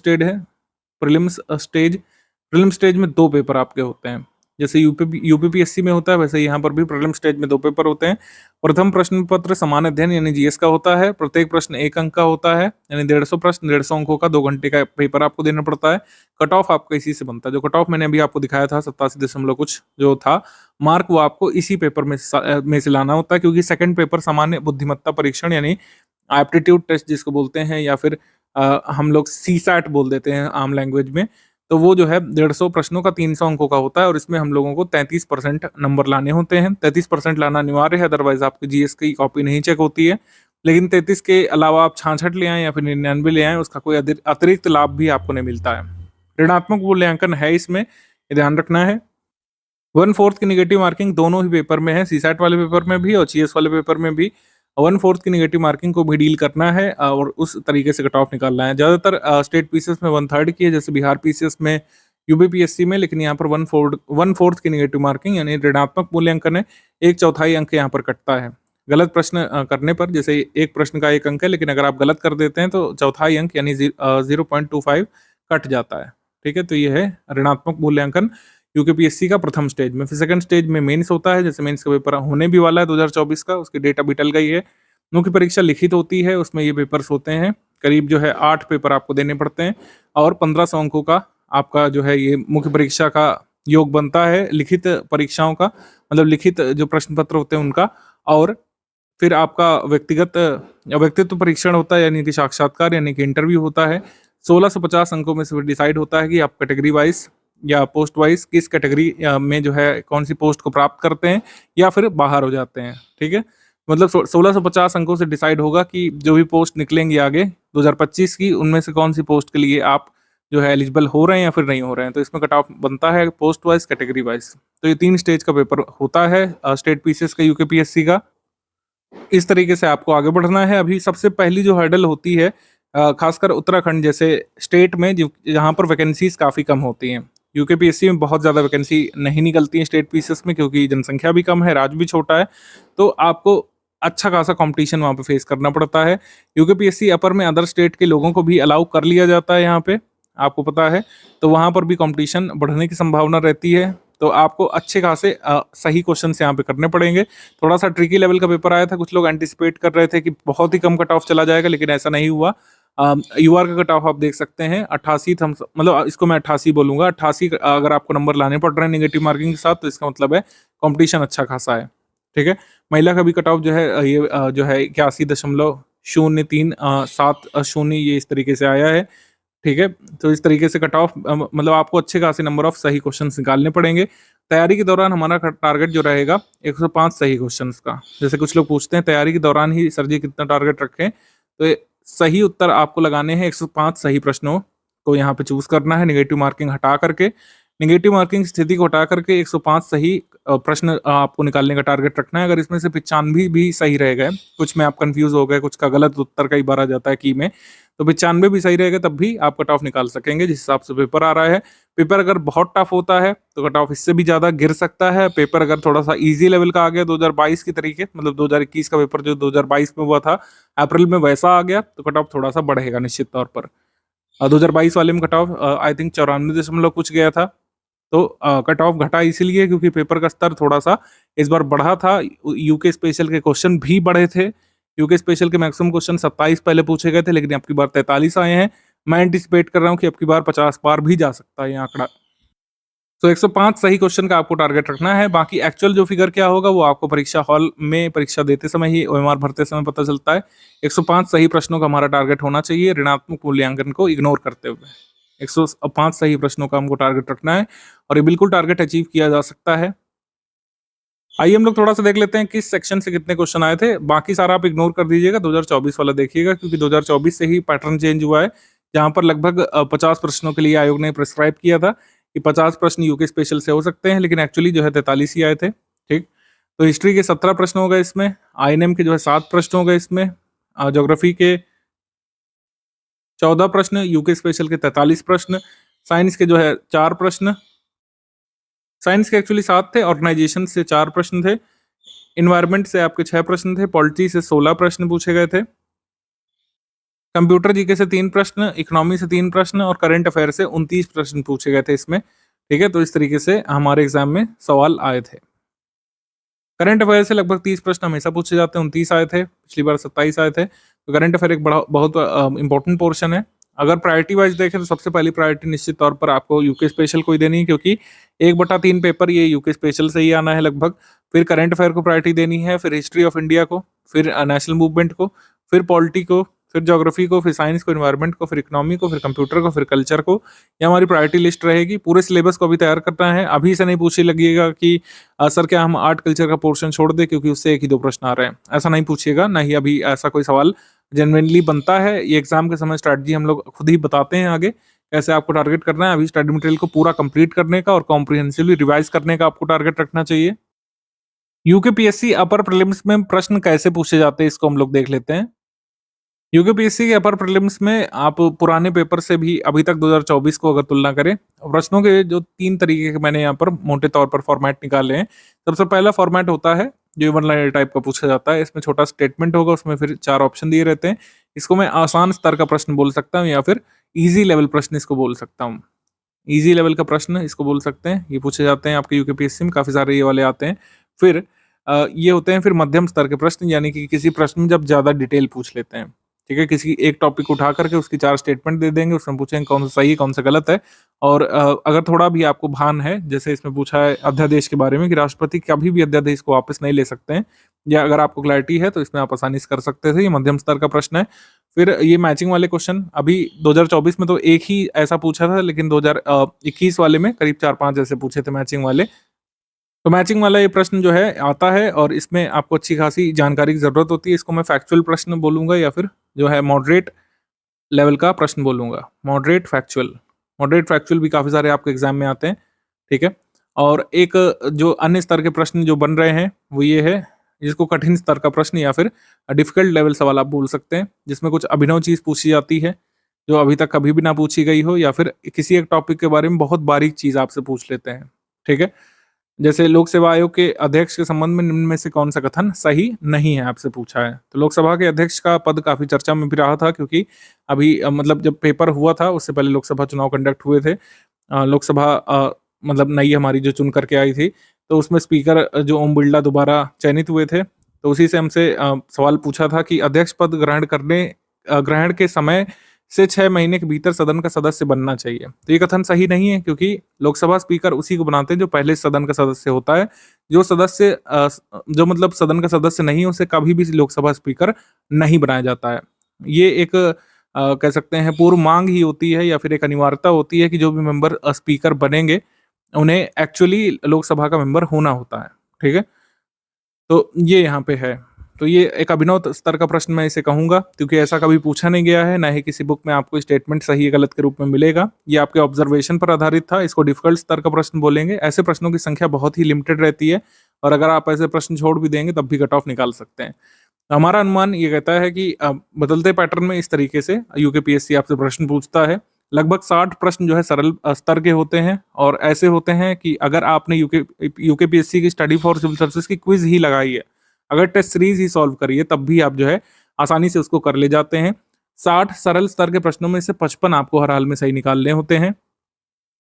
स्टेज में 2 पेपर आपके होते हैं। जैसे यूपीपीएससी में होता है, वैसे यहाँ पर भी प्रीलिम्स स्टेज में 2 पेपर होते हैं। प्रथम प्रश्न पत्र समान अध्ययन यानी जीएस का होता है। प्रत्येक प्रश्न 1 अंक का होता है, यानी 150 प्रश्न 150 अंकों का 2 घंटे का पेपर आपको देना पड़ता है। कट ऑफ आपका इसी से बनता है। जो कट ऑफ मैंने अभी आपको दिखाया था 87 दशमलव कुछ जो था मार्क, वो आपको इसी पेपर में से लाना होता है, क्योंकि सेकंड पेपर सामान्य बुद्धिमत्ता परीक्षण यानी एप्टीट्यूड टेस्ट जिसको बोलते हैं, या फिर हम लोग सीसैट बोल देते हैं आम लैंग्वेज में। तो वो जो है 150 प्रश्नों का 300 अंकों का होता है और इसमें हम लोगों को 33% नंबर लाने होते हैं। 33% लाना अनिवार्य है, अदरवाइज आपकी जीएस की कॉपी नहीं चेक होती है। लेकिन 33 के अलावा आप 66 ले आएँ या फिर 99 ले आएँ, उसका कोई अतिरिक्त लाभ भी आपको नहीं मिलता है। ऋणात्मक मूल्यांकन है इसमें, ये ध्यान रखना है। 1/4 की नेगेटिव मार्किंग दोनों ही पेपर में है, सीसैट वाले पेपर में भी और जीएस वाले पेपर में भी 1/4 की नेगेटिव मार्किंग को भी डील करना है और उस तरीके से कट ऑफ निकालना है। ज़्यादातर स्टेट पीसीएस में 1/3 की है, जैसे बिहार पीसीएस में, यूपीपीएससी में, लेकिन यहाँ पर 1/4 की नेगेटिव मार्किंग यानी ऋणात्मक मूल्यांकन है, 1/4 अंक यहाँ पर कटता है। गलत प्रश्न करने पर, जैसे एक प्रश्न का 1 अंक है, लेकिन अगर आप गलत कर देते हैं तो चौथाई अंक यानी 0.25 कट जाता है। ठीक है, तो ये है ऋणात्मक मूल्यांकन यूकेपीएससी का प्रथम स्टेज में। फिर सेकंड स्टेज में मेंस होता है, जैसे मेंस का पेपर होने भी वाला है 2024 का, उसकी डेट अभी टल गई है। मुख्य परीक्षा लिखित होती है, उसमें ये पेपर्स होते हैं, करीब जो है 8 पेपर आपको देने पड़ते हैं और 1500 अंकों का आपका जो है ये मुख्य परीक्षा का योग बनता है, लिखित परीक्षाओं का, मतलब लिखित जो प्रश्न पत्र होते हैं उनका। और फिर आपका व्यक्तित्व परीक्षण होता है, यानी कि साक्षात्कार यानी कि इंटरव्यू होता है। 1650 अंकों में से फिर डिसाइड होता है कि आप कैटेगरी वाइज या पोस्ट वाइज किस कैटेगरी में जो है कौन सी पोस्ट को प्राप्त करते हैं या फिर बाहर हो जाते हैं। ठीक है, मतलब 1650 अंकों से डिसाइड होगा कि जो भी पोस्ट निकलेंगी आगे 2025 की, उनमें से कौन सी पोस्ट के लिए आप जो है एलिजिबल हो रहे हैं या फिर नहीं हो रहे हैं। तो इसमें कट ऑफ बनता है पोस्ट वाइज, कैटेगरी वाइज। तो ये 3 स्टेज का पेपर होता है स्टेट पीसीएस का, यूकेपीएससी का। इस तरीके से आपको आगे बढ़ना है। अभी सबसे पहली जो हर्डल होती है खासकर उत्तराखंड जैसे स्टेट में, जहाँ पर वैकेंसीज काफ़ी कम होती हैं। यूकेपीएससी में बहुत ज़्यादा वैकेंसी नहीं निकलती है स्टेट पीसीएस में, क्योंकि जनसंख्या भी कम है, राज्य भी छोटा है, तो आपको अच्छा खासा कंपटीशन वहाँ पे फेस करना पड़ता है। यूकेपीएससी अपर में अदर स्टेट के लोगों को भी अलाउ कर लिया जाता है यहाँ पे, आपको पता है, तो वहाँ पर भी कंपटीशन बढ़ने की संभावना रहती है। तो आपको अच्छे खासे सही क्वेश्चन यहाँ पे करने पड़ेंगे। थोड़ा सा ट्रिकी लेवल का पेपर आया था, कुछ लोग एंटिसिपेट कर रहे थे कि बहुत ही कम कट ऑफ चला जाएगा, लेकिन ऐसा नहीं हुआ। यूआर का कट ऑफ आप देख सकते हैं 88, मतलब इसको मैं 88 बोलूंगा। 88 अगर आपको नंबर लाने पड़ रहे हैं नेगेटिव मार्किंग के साथ, तो इसका मतलब है कंपटीशन अच्छा खासा है। ठीक है, महिला का भी कट ऑफ जो है ये जो है 81.0370 ये इस तरीके से आया है। ठीक है, तो इस तरीके से कट ऑफ मतलब आपको अच्छे खासे नंबर ऑफ सही क्वेश्चंस निकालने पड़ेंगे। तैयारी के दौरान हमारा टारगेट जो रहेगा 105 सही क्वेश्चंस का। जैसे कुछ लोग पूछते हैं तैयारी के दौरान ही सर जी कितना टारगेट रखें, तो सही उत्तर आपको लगाने हैं 105 सही प्रश्नों को यहाँ पे चूज करना है, नेगेटिव मार्किंग हटा करके। नेगेटिव मार्किंग स्थिति को हटा करके 105 सही प्रश्न आपको निकालने का टारगेट रखना है। अगर इसमें से 95 भी सही रह गए, कुछ में आप कंफ्यूज हो गए, कुछ का गलत उत्तर कई बार आ जाता है की में, तो 95 भी सही रहेगा तब भी आप कट ऑफ निकाल सकेंगे जिस हिसाब से पेपर आ रहा है। पेपर अगर बहुत टफ होता है तो कट ऑफ इससे भी ज़्यादा गिर सकता है। पेपर अगर थोड़ा सा इजी लेवल का आ गया 2022 की तरीके, मतलब 2021 का पेपर जो 2022 में हुआ था अप्रैल में, वैसा आ गया तो कट ऑफ थोड़ा सा बढ़ेगा निश्चित तौर पर। 2022 वाले में कट ऑफ आई थिंक 94 कुछ गया था। तो कट ऑफ घटा इसीलिए क्योंकि पेपर का स्तर थोड़ा सा इस बार बढ़ा था। यूके स्पेशल के क्वेश्चन भी बढ़े थे। यूके स्पेशल के मैक्सिमम क्वेश्चन 27 पहले पूछे गए थे, लेकिन अब की बार 43 आए हैं। मैं एंटिसिपेट कर रहा हूँ कि अब की बार 50 पार भी जा सकता है ये आंकड़ा। तो 105 सही क्वेश्चन का आपको टारगेट रखना है। बाकी एक्चुअल जो फिगर क्या होगा वो आपको परीक्षा हॉल में परीक्षा देते समय ही, ओएमआर भरते समय पता चलता है। 105 सही प्रश्नों का हमारा टारगेट होना चाहिए ऋणात्मक मूल्यांकन को इग्नोर करते हुए। 105 सही प्रश्नों का हमको टारगेट रखना है और ये बिल्कुल टारगेट अचीव किया जा सकता है। आइए हम लोग थोड़ा सा देख लेते हैं किस सेक्शन से कितने क्वेश्चन आए थे। बाकी सारा आप इग्नोर कर दीजिएगा, 2024 वाला देखिएगा, क्योंकि 2024 से ही पैटर्न चेंज हुआ है, जहां पर लगभग 50 प्रश्नों के लिए आयोग ने प्रिस्क्राइब किया था कि 50 प्रश्न यूके स्पेशल से हो सकते हैं, लेकिन एक्चुअली जो है 43 ही आए थे। ठीक, तो हिस्ट्री के 17 प्रश्न हो गए इसमें, आईएनएम के जो है 7 प्रश्न हो गए इसमें, ज्योग्राफी के 14 प्रश्न, यूके स्पेशल के 43 प्रश्न, साइंस के जो है 4 प्रश्न, साइंस के एक्चुअली 7 थे, ऑर्गेनाइजेशन से 4 प्रश्न थे, इन्वायरमेंट से आपके 6 प्रश्न थे, पॉलिटी से 16 प्रश्न पूछे गए थे, कंप्यूटर जीके से 3 प्रश्न, इकोनॉमी से 3 प्रश्न और करंट अफेयर से 29 प्रश्न पूछे गए थे इसमें। ठीक है, तो इस तरीके से हमारे एग्जाम में सवाल आए थे। करंट अफेयर से लगभग 30 प्रश्न हमेशा पूछे जाते हैं, 29 आए थे, पिछली बार 27 आए थे। तो करंट अफेयर एक बड़ा बहुत इंपॉर्टेंट पोर्शन है। अगर प्रायोरिटी वाइज देखें तो सबसे पहली प्रायोरिटी निश्चित तौर पर आपको यूके स्पेशल को ही देनी है, क्योंकि 1/3 पेपर ये यूके स्पेशल से ही आना है लगभग। फिर करंट अफेयर को प्रायोरिटी देनी है, फिर हिस्ट्री ऑफ इंडिया को, फिर नेशनल मूवमेंट को, फिर पॉलिटी को, फिर ज्योग्राफी को, फिर साइंस को, इन्वायरमेंट को, फिर इकोनॉमी को, फिर कंप्यूटर को, फिर कल्चर को। ये हमारी प्रायोरिटी लिस्ट रहेगी। पूरे सिलेबस को अभी तैयार करना है। अभी से नहीं पूछे लगिएगा कि सर क्या हम आर्ट कल्चर का पोर्शन छोड़ दें क्योंकि उससे 1 ही 2 प्रश्न आ रहे हैं, ऐसा नहीं पूछिएगा। ना ही अभी ऐसा कोई सवाल जेन्युइनली बनता है। ये एग्जाम के समय स्ट्रैटेजी हम लोग खुद ही बताते हैं आगे कैसे आपको टारगेट करना है, अभी स्टडी मटेरियल को पूरा कंप्लीट करने का और कॉम्प्रिहेंसिवली रिवाइज करने का आपको टारगेट रखना चाहिए। यूकेपीएससी अपर प्रीलिम्स में प्रश्न कैसे पूछे जाते हैं, इसको हम लोग देख लेते हैं। यूकेपीएससी के अपर प्रीलिम्स में आप पुराने पेपर से भी अभी तक 2024 को अगर तुलना करें, प्रश्नों के जो 3 तरीके के मैंने यहाँ पर मोटे तौर पर फॉर्मेट निकाले हैं। सबसे पहला फॉर्मेट होता है जो वन लाइनर टाइप का पूछा जाता है। इसमें छोटा स्टेटमेंट होगा, उसमें फिर 4 ऑप्शन दिए रहते हैं। इसको मैं आसान स्तर का प्रश्न बोल सकता हूँ या फिर ईज़ी लेवल प्रश्न इसको बोल सकता हूँ। ईज़ी लेवल का प्रश्न इसको बोल सकते हैं, ये पूछे जाते हैं आपके यूकेपीएससी में, काफ़ी सारे ये वाले आते हैं। फिर ये होते हैं फिर मध्यम स्तर के प्रश्न, यानी कि किसी प्रश्न में जब ज़्यादा डिटेल पूछ लेते हैं, ठीक है? किसी एक टॉपिक उठा करके उसकी 4 स्टेटमेंट दे देंगे, उसमें पूछेंगे कौन सा सही है, कौन सा गलत है। और अगर थोड़ा भी आपको भान है, जैसे इसमें पूछा है अध्यादेश के बारे में कि राष्ट्रपति कभी भी अध्यादेश को वापस नहीं ले सकते हैं, या अगर आपको क्लैरिटी है तो इसमें आप आसानी से कर सकते थे। ये मध्यम स्तर का प्रश्न है। फिर ये मैचिंग वाले क्वेश्चन अभी 2024 में तो एक ही ऐसा पूछा था, लेकिन 2021 वाले में करीब 4-5 ऐसे पूछे थे मैचिंग वाले। तो मैचिंग वाला ये प्रश्न जो है आता है और इसमें आपको अच्छी खासी जानकारी की ज़रूरत होती है। इसको मैं फैक्चुअल प्रश्न बोलूँगा या फिर जो है मॉडरेट लेवल का प्रश्न बोलूँगा। मॉडरेट फैक्चुअल भी काफ़ी सारे आपके एग्ज़ाम में आते हैं, ठीक है? और एक जो अन्य स्तर के प्रश्न जो बन रहे हैं, वो ये है, जिसको कठिन स्तर का प्रश्न या फिर डिफ़िकल्ट लेवल सवाल आप बोल सकते हैं, जिसमें कुछ अभिनव चीज़ पूछी जाती है, जो अभी तक कभी भी ना पूछी गई हो, या फिर किसी एक टॉपिक के बारे में बहुत बारीक चीज़ आपसे पूछ लेते हैं, ठीक है? जैसे लोक सेवा आयोग के अध्यक्ष के संबंध में निम्न में से कौन सा कथन सही नहीं है, आपसे पूछा है। तो लोकसभा के अध्यक्ष का पद काफ़ी चर्चा में भी रहा था, क्योंकि अभी मतलब जब पेपर हुआ था उससे पहले लोकसभा चुनाव कंडक्ट हुए थे। लोकसभा मतलब नई हमारी जो चुन करके आई थी, तो उसमें स्पीकर जो ओम बिरला दोबारा चयनित हुए थे, तो उसी से हमसे सवाल पूछा था कि अध्यक्ष पद ग्रहण के समय से 6 महीने के भीतर सदन का सदस्य बनना चाहिए। तो ये कथन सही नहीं है, क्योंकि लोकसभा स्पीकर उसी को बनाते हैं जो पहले सदन का सदस्य होता है। जो मतलब सदन का सदस्य नहीं है, उसे कभी भी लोकसभा स्पीकर नहीं बनाया जाता है। ये एक कह सकते हैं पूर्व मांग ही होती है या फिर एक अनिवार्यता होती है कि जो भी मेंबर स्पीकर बनेंगे, उन्हें एक्चुअली लोकसभा का मेंबर होना होता है, ठीक है? तो ये यहाँ पे है। तो ये एक अभिनव स्तर का प्रश्न मैं इसे कहूँगा, क्योंकि ऐसा कभी पूछा नहीं गया है, ना ही किसी बुक में आपको स्टेटमेंट सही या गलत के रूप में मिलेगा। ये आपके ऑब्जर्वेशन पर आधारित था, इसको डिफ़िकल्ट स्तर का प्रश्न बोलेंगे। ऐसे प्रश्नों की संख्या बहुत ही लिमिटेड रहती है, और अगर आप ऐसे प्रश्न छोड़ भी देंगे तब भी कट ऑफ निकाल सकते हैं। हमारा अनुमान ये कहता है कि बदलते पैटर्न में इस तरीके से यूकेपीएससी आपसे प्रश्न पूछता है। लगभग 60 प्रश्न जो है सरल स्तर के होते हैं, और ऐसे होते हैं कि अगर आपने यूकेपीएससी की स्टडी फॉर सिविल सर्विसेज की क्विज़ ही लगाई है, अगर टेस्ट सीरीज़ ही सॉल्व करी है, तब भी आप जो है आसानी से उसको कर ले जाते हैं। 60 सरल स्तर के प्रश्नों में से 55 आपको हर हाल में सही निकालने होते हैं।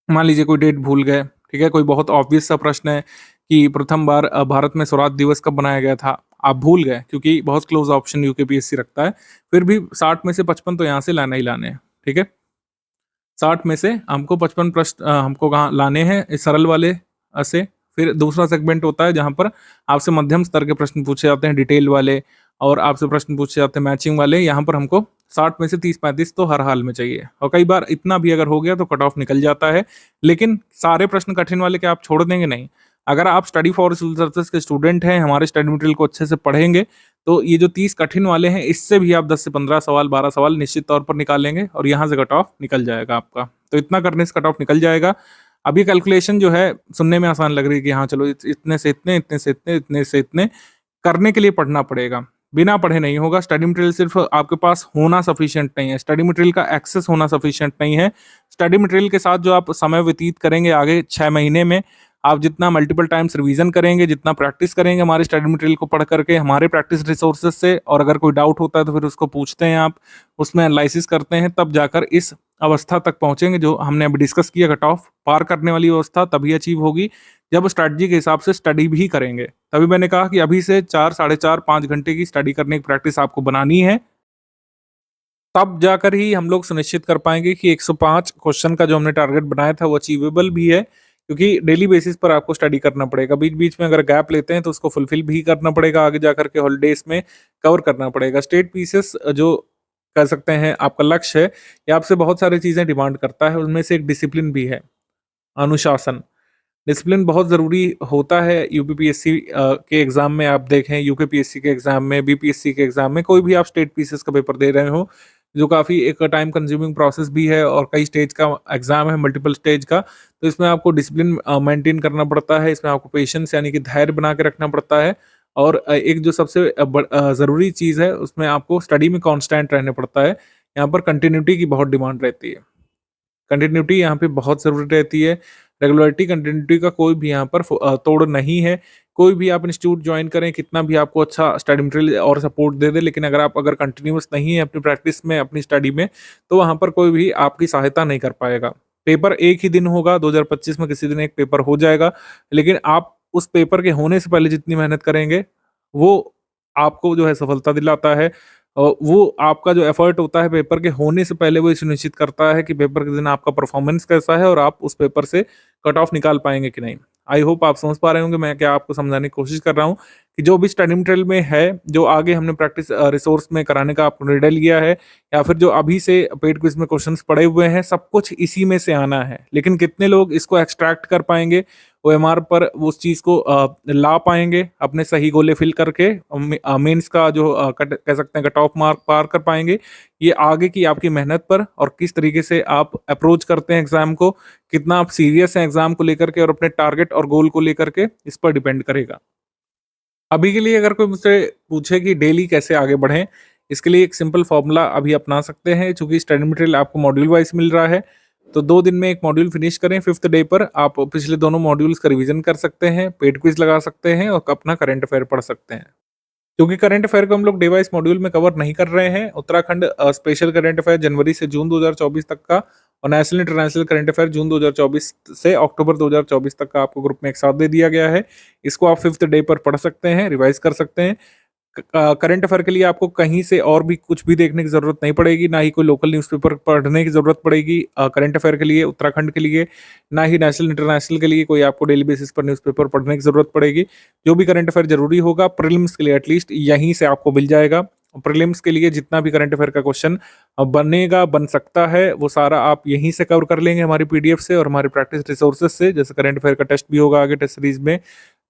मान लीजिए कोई डेट भूल गए, ठीक है? कोई बहुत ऑब्वियस सा प्रश्न है कि प्रथम बार भारत में स्वराज दिवस कब मनाया गया था? आप भूल गए, क्योंकि बहुत क्लोज़ ऑप्शन यूकेपीएससी रखता है। फिर भी 60 में से 55 तो यहाँ से लाना ही लाने हैं, ठीक है? 60 में से हमको 55 प्रश्न हमको कहाँ लाने हैं, इस सरल वाले से। फिर दूसरा सेगमेंट होता है जहाँ पर आपसे मध्यम स्तर के प्रश्न पूछे जाते हैं, डिटेल वाले, और आपसे प्रश्न पूछे जाते हैं मैचिंग वाले। यहाँ पर हमको 60 में से 30-35 तो हर हाल में चाहिए, और कई बार इतना भी अगर हो गया तो कट ऑफ निकल जाता है। लेकिन सारे प्रश्न कठिन वाले क्या आप छोड़ देंगे? नहीं। अगर आप स्टडी फॉर सिविल सर्विसेज के स्टूडेंट हैं, हमारे स्टडी मटेरियल को अच्छे से पढ़ेंगे, तो ये जो 30 कठिन वाले हैं, इससे भी आप 10 से 15 सवाल, 12 सवाल निश्चित तौर पर निकालेंगे, और यहाँ से कट ऑफ निकल जाएगा आपका। तो इतना करने से कट ऑफ निकल जाएगा। अब ये कैलकुलेशन जो है सुनने में आसान लग रही है कि हाँ चलो इतने से इतने, इतने से इतने, इतने से इतने, करने के लिए पढ़ना पड़ेगा। बिना पढ़े नहीं होगा। स्टडी मटेरियल सिर्फ आपके पास होना सफिशिएंट नहीं है, स्टडी मटेरियल का एक्सेस होना सफिशिएंट नहीं है। स्टडी मटेरियल के साथ जो आप समय व्यतीत करेंगे आगे 6 महीने में, आप जितना मल्टीपल टाइम्स रिवीजन करेंगे, जितना प्रैक्टिस करेंगे हमारे स्टडी मटेरियल को पढ़ करके, हमारे प्रैक्टिस रिसोर्सेज से, और अगर कोई डाउट होता है तो फिर उसको पूछते हैं आप, उसमें एनालिसिस करते हैं, तब जाकर इस अवस्था तक पहुंचेंगे जो हमने अभी डिस्कस किया। कट ऑफ पार करने वाली अवस्था तभी अचीव होगी जब स्ट्रैटेजी के हिसाब से स्टडी भी करेंगे। तभी मैंने कहा कि अभी से 4, साढ़े 4, 5 घंटे की स्टडी करने की प्रैक्टिस आपको बनानी है, तब जाकर ही हम लोग सुनिश्चित कर पाएंगे कि 105 क्वेश्चन का जो हमने टारगेट बनाया था वो अचीवेबल भी है। क्योंकि डेली बेसिस पर आपको स्टडी करना पड़ेगा, बीच बीच में अगर गैप लेते हैं तो उसको फुलफिल भी करना पड़ेगा, आगे जाकर के हॉलीडेज में कवर करना पड़ेगा। स्टेट पीसेस जो कह सकते हैं आपका लक्ष्य है, ये आपसे बहुत सारी चीज़ें डिमांड करता है, उनमें से एक डिसिप्लिन भी है, अनुशासन। डिसिप्लिन बहुत ज़रूरी होता है यूपीपीएससी के एग्ज़ाम में। आप देखें यूकेपीएससी के एग्ज़ाम में, बीपीएससी के एग्ज़ाम में, कोई भी आप स्टेट पीसेस का पेपर दे रहे हो, जो काफ़ी एक टाइम कंज्यूमिंग प्रोसेस भी है और कई स्टेज का एग्ज़ाम है, मल्टीपल स्टेज का। तो इसमें आपको डिसिप्लिन मेंटेन करना पड़ता है, इसमें आपको पेशेंस यानी कि धैर्य बना के रखना पड़ता है और एक जो सबसे ज़रूरी चीज़ है, उसमें आपको स्टडी में कांस्टेंट रहना पड़ता है। यहाँ पर कंटिन्यूटी की बहुत डिमांड रहती है। कंटिन्यूटी यहाँ पे बहुत ज़रूरी रहती है। रेगुलरिटी, कंटिन्यूटी का कोई भी यहाँ पर तोड़ नहीं है। कोई भी आप इंस्टीट्यूट जॉइन करें, कितना भी आपको अच्छा स्टडी मटेरियल और सपोर्ट दे दे, लेकिन अगर कंटिन्यूअस नहीं है अपनी प्रैक्टिस में, अपनी स्टडी में, तो वहाँ पर कोई भी आपकी सहायता नहीं कर पाएगा। पेपर एक ही दिन होगा, 2025 में किसी दिन एक पेपर हो जाएगा, लेकिन आप उस पेपर के होने से पहले जितनी मेहनत करेंगे, वो आपको जो है सफलता दिलाता है। वो आपका जो एफर्ट होता है पेपर के होने से पहले वो ये सुनिश्चित करता है कि पेपर के दिन आपका परफॉर्मेंस कैसा है और आप उस पेपर से कट ऑफ निकाल पाएँगे कि नहीं। आई होप आप समझ पा रहे होंगे मैं क्या आपको समझाने की कोशिश कर रहा हूँ कि जो भी स्टडी मटेरियल में है, जो आगे हमने प्रैक्टिस रिसोर्स में कराने का आपको निर्णय लिया है या फिर जो अभी से पेड क्विज़ में क्वेश्चन्स पड़े हुए हैं, सब कुछ इसी में से आना है। लेकिन कितने लोग इसको एक्सट्रैक्ट कर पाएँगे, ओएमआर पर उस चीज़ को ला पाएँगे, अपने सही गोले फिल करके मेंस का जो कट कह सकते हैं कट ऑफ मार्क पार कर पाएँगे। ये आगे की आपकी मेहनत पर और किस तरीके से आप अप्रोच करते हैं एग्ज़ाम को, कितना आप सीरियस हैं एग्ज़ाम को लेकर के और अपने टारगेट और गोल को लेकर के, इस पर डिपेंड करेगा। अभी के लिए अगर कोई मुझसे पूछे कि डेली कैसे आगे बढ़ें, इसके लिए एक सिंपल फ़ॉर्मूला अभी अपना सकते हैं। चूँकि स्टडी मटेरियल आपको मॉड्यूल वाइज़ मिल रहा है, तो 2 दिन में 1 मॉड्यूल फिनिश करें, 5th डे पर आप पिछले दोनों मॉड्यूल्स का रिवीजन कर सकते हैं, पेड क्विज़ लगा सकते हैं और अपना करंट अफेयर पढ़ सकते हैं। क्योंकि करंट अफेयर को हम लोग डे वाइज़ मॉड्यूल में कवर नहीं कर रहे हैं, उत्तराखंड स्पेशल करंट अफेयर जनवरी से जून 2024 तक का और नेशनल इंटरनेशनल करंट अफेयर जून 2024 से अक्टूबर 2024 तक का आपको ग्रुप में एक साथ दे दिया गया है। इसको आप 5th डे पर पढ़ सकते हैं, रिवाइज़ कर सकते हैं। करंट अफेयर के लिए आपको कहीं से और भी कुछ भी देखने की ज़रूरत नहीं पड़ेगी, ना ही कोई लोकल न्यूज़पेपर पढ़ने की ज़रूरत पड़ेगी करंट अफेयर के लिए, उत्तराखंड के लिए, ना ही नेशनल इंटरनेशनल के लिए कोई आपको डेली बेसिस पर न्यूज़पेपर पढ़ने की ज़रूरत पड़ेगी। जो भी करंट अफेयर ज़रूरी होगा प्रीलिम्स के लिए एटलीस्ट यहीं से आपको मिल जाएगा। प्रीलिम्स के लिए जितना भी करंट अफेयर का क्वेश्चन बनेगा, बन सकता है, वो सारा आप यहीं से कवर कर लेंगे हमारी पीडीएफ से और हमारे प्रैक्टिस रिसोर्सेज से। जैसे करंट अफेयर का टेस्ट भी होगा आगे टेस्ट सीरीज़ में।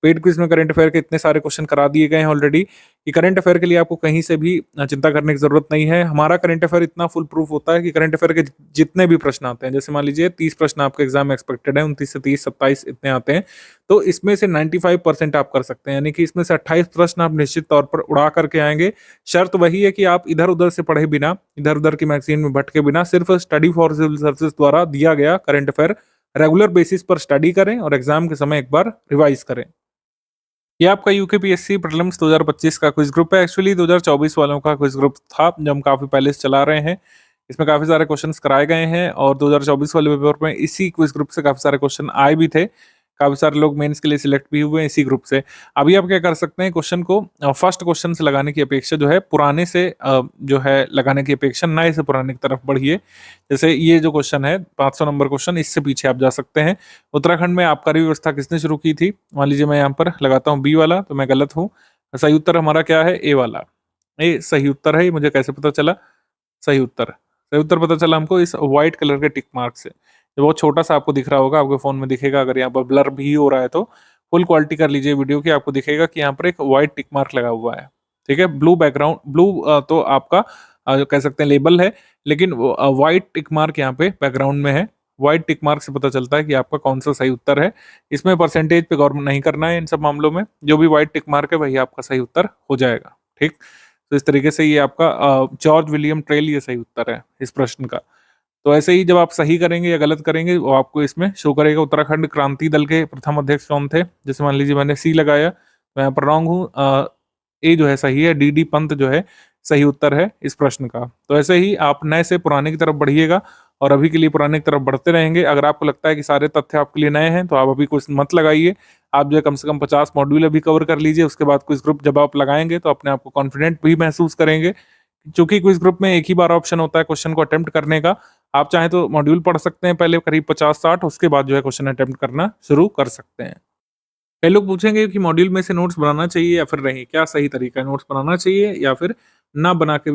पेड क्विज़ में करंट अफेयर के इतने सारे क्वेश्चन करा दिए गए हैं ऑलरेडी कि करंट अफेयर के लिए आपको कहीं से भी चिंता करने की ज़रूरत नहीं है। हमारा करंट अफेयर इतना फुल प्रूफ होता है कि करंट अफेयर के जितने भी प्रश्न आते हैं, जैसे मान लीजिए 30 प्रश्न आपके एग्जाम में एक्सपेक्टेड है, 29 से 30, 27 इतने आते हैं, तो इसमें से 95% आप कर सकते हैं। यानी कि इसमें से 28 प्रश्न आप निश्चित तौर पर उड़ा करके आएँगे। शर्त वही है कि आप इधर-उधर से पढ़े बिना, इधर-उधर की मैगज़ीन में भटके बिना सिर्फ़ स्टडी फॉर सिविल सर्विसेज़ द्वारा दिया गया करंट अफेयर रेगुलर बेसिस पर स्टडी करें और एग्ज़ाम के समय एक बार रिवाइज़ करें। ये आपका यूकेपीएससी प्रीलिम्स 2025 का क्विज ग्रुप है। एक्चुअली 2024 वालों का क्विज ग्रुप था, जो हम काफ़ी पहले से चला रहे हैं। इसमें काफ़ी सारे क्वेश्चंस कराए गए हैं और 2024 वाले पेपर में इसी क्विज ग्रुप से काफ़ी सारे क्वेश्चन आए भी थे। काफ़ी सारे लोग मेंस के लिए सिलेक्ट भी हुए हैं इसी ग्रुप से। अभी आप क्या कर सकते हैं, क्वेश्चन को फर्स्ट क्वेश्चन से लगाने की अपेक्षा जो है पुराने से जो है लगाने की अपेक्षा नए से पुराने की तरफ बढ़िए। जैसे ये जो क्वेश्चन है 500 नंबर क्वेश्चन, इससे पीछे आप जा सकते हैं। उत्तराखंड में आबकारी व्यवस्था किसने शुरू की थी? मान लीजिए मैं यहाँ पर लगाता हूँ बी वाला, तो मैं गलत हूँ। सही उत्तर हमारा क्या है? ए वाला। ए सही उत्तर है। ये मुझे कैसे पता चला? सही उत्तर। सही उत्तर पता चला हमको इस व्हाइट कलर के टिक मार्क से। जो बहुत छोटा-सा आपको दिख रहा होगा, आपके फ़ोन में दिखेगा, अगर यहाँ पर ब्लर भी हो रहा है तो फुल क्वालिटी कर लीजिए वीडियो की, आपको दिखेगा कि यहाँ पर एक व्हाइट टिक मार्क लगा हुआ है। ठीक है? ब्लू बैकग्राउंड, ब्लू तो आपका जो कह सकते हैं लेबल है, लेकिन वो व्हाइट टिक मार्क यहाँ पे बैकग्राउंड में है। व्हाइट टिक मार्क से पता चलता है कि आपका कौन-सा सही उत्तर है। इसमें परसेंटेज पे गौर नहीं करना है इन सब मामलों में। जो भी व्हाइट टिक मार्क है वही आपका सही उत्तर हो जाएगा। ठीक? तो इस तरीके से ये आपका जॉर्ज विलियम ट्रेल ये सही उत्तर है इस प्रश्न का। तो ऐसे ही जब आप सही करेंगे या गलत करेंगे, वो आपको इसमें शो करेगा। उत्तराखंड क्रांति दल के प्रथम अध्यक्ष कौन थे? जैसे मान लीजिए मैंने सी लगाया, मैं यहाँ पर रॉन्ग हूँ। ए जो है सही है, डी पंत जो है सही उत्तर है इस प्रश्न का। तो ऐसे ही आप नए से पुराने की तरफ बढ़िएगा और अभी के लिए पुराने की तरफ बढ़ते रहेंगे। अगर आपको लगता है कि सारे तथ्य आपके लिए नए हैं, तो आप अभी कुछ मत लगाइए। आप जो है कम से कम 50 मॉड्यूल अभी कवर कर लीजिए। उसके बाद क्विज़ ग्रुप जब आप लगाएँगे, तो अपने आप को कॉन्फिडेंट भी महसूस करेंगे। चूँकि क्विज़ ग्रुप में एक ही बार ऑप्शन होता है क्वेश्चन को अटेम्प्ट करने का। आप चाहें तो मॉड्यूल पढ़ सकते हैं पहले करीब 50-60, उसके बाद जो है क्वेश्चन अटेम्प्ट करना शुरू कर सकते हैं। कई लोग पूछेंगे कि मॉड्यूल में से नोट्स बनाना चाहिए या फिर नहीं? क्या सही तरीका है? नोट्स बनाना चाहिए या फिर ना बना के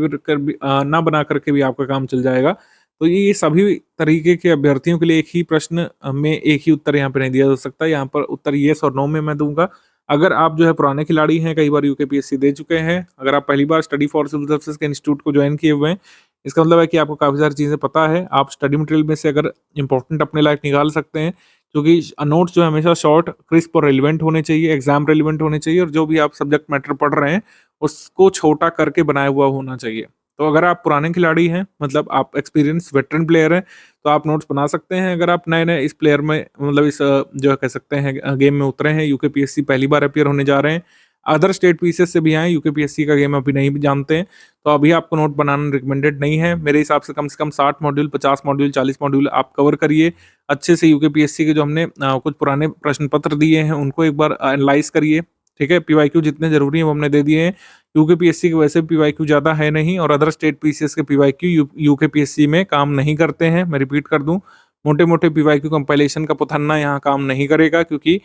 ना बना करके भी आपका काम चल जाएगा? तो ये सभी तरीके के अभ्यर्थियों के लिए एक ही प्रश्न में एक ही उत्तर यहाँ पे नहीं दिया जा सकता। यहाँ पर उत्तर येस और नो में मैं दूँगा। अगर आप जो है पुराने खिलाड़ी हैं, कई बार यूकेपीएससी दे चुके हैं, अगर आप पहली बार स्टडी फॉर सिविल सर्विसेज के इंस्टीट्यूट को जॉइन किए हुए हैं, इसका मतलब है कि आपको काफ़ी सारी चीज़ें पता है, आप स्टडी मटेरियल में से अगर इम्पोर्टेंट अपने लायक निकाल सकते हैं, क्योंकि नोट्स जो है हमेशा शॉर्ट, क्रिस्प और रेलिवेंट होने चाहिए, एग्जाम रेलिवेंट होने चाहिए, और जो भी आप सब्जेक्ट मैटर पढ़ रहे हैं उसको छोटा करके बनाया हुआ होना चाहिए। तो अगर आप पुराने खिलाड़ी हैं, मतलब आप एक्सपीरियंस वेटरन प्लेयर हैं, तो आप नोट्स बना सकते हैं। अगर आप नए-नए इस प्लेयर में, मतलब इस जो है कह सकते हैं गेम में उतरे हैं, यूकेपीएससी पहली बार अपीयर होने जा रहे हैं, अदर स्टेट पीसेस से भी आए, यूकेपीएससी का गेम अभी नहीं भी जानते हैं, तो अभी आपको नोट बनाना रिकमेंडेड नहीं है। मेरे हिसाब से कम 60 मॉड्यूल, 50 मॉड्यूल, 40 मॉड्यूल आप कवर करिए। अच्छे से यूकेपीएससी के जो हमने कुछ पुराने प्रश्न पत्र दिए हैं उनको एक बार एनालाइज़ करिए, ठीक है? पीवाईक्यू जितने ज़रूरी हैं वो हमने दे दिए हैं। यूकेपीएससी के वैसे पीवाईक्यू ज़्यादा है नहीं, और अदर स्टेट पीसीएस के पीवाईक्यू यूकेपीएससी में काम नहीं करते हैं। मैं रिपीट कर दूँ, मोटे-मोटे पीवाईक्यू कंपाइलेशन का पुथन्ना यहाँ काम नहीं करेगा, क्योंकि